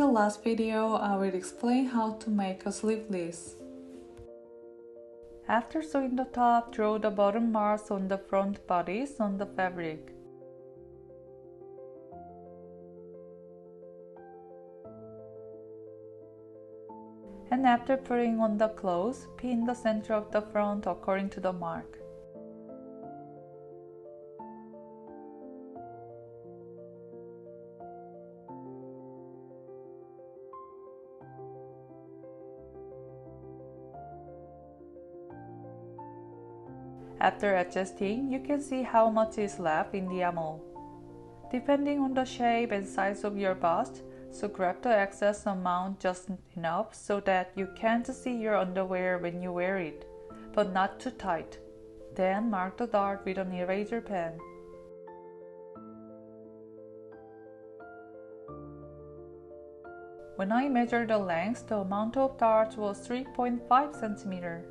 the last video, I will explain how to make a sleeveless. After sewing the top, draw the bottom marks on the front bodice on the fabric. And after putting on the clothes, pin the center of the front according to the mark. After adjusting, you can see how much is left in the armhole. Depending on the shape and size of your bust, so grab the excess amount just enough so that you can't see your underwear when you wear it, but not too tight. Then mark the dart with an eraser pen. When I measured the length, the amount of darts was 3.5 cm.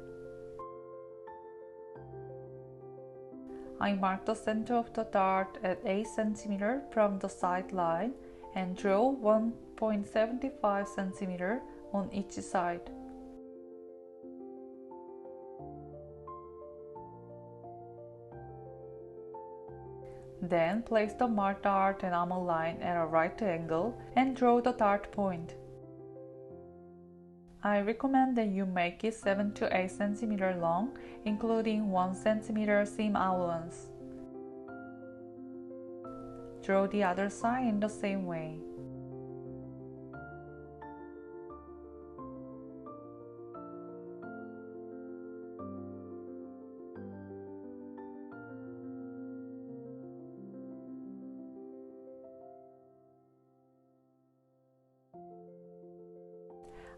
I marked the center of the dart at 8 cm from the side line and draw 1.75 cm on each side. Then place the marked dart and armhole line at a right angle and draw the dart point. I recommend that you make it 7 to 8 cm long, including 1 cm seam allowance. Draw the other side in the same way.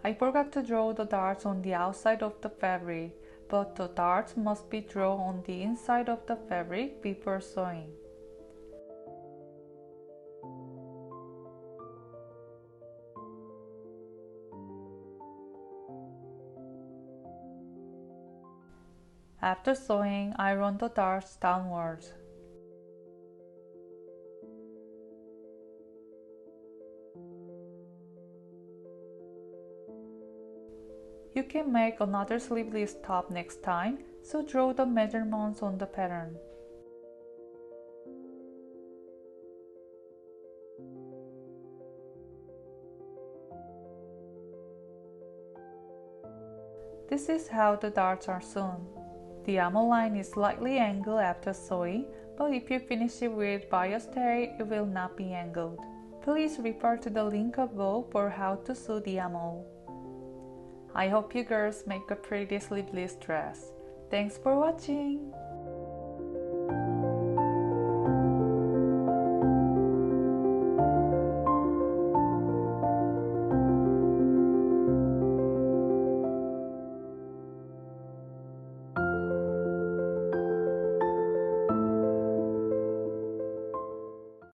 I forgot to draw the darts on the outside of the fabric, but the darts must be drawn on the inside of the fabric before sewing. After sewing, I run the darts downwards. You can make another sleeveless top next time, so draw the measurements on the pattern. This is how the darts are sewn. The armhole line is slightly angled after sewing, but if you finish it with bias tape, it will not be angled. Please refer to the link above for how to sew the armhole. I hope you girls make a pretty sleeveless dress. Thanks for watching!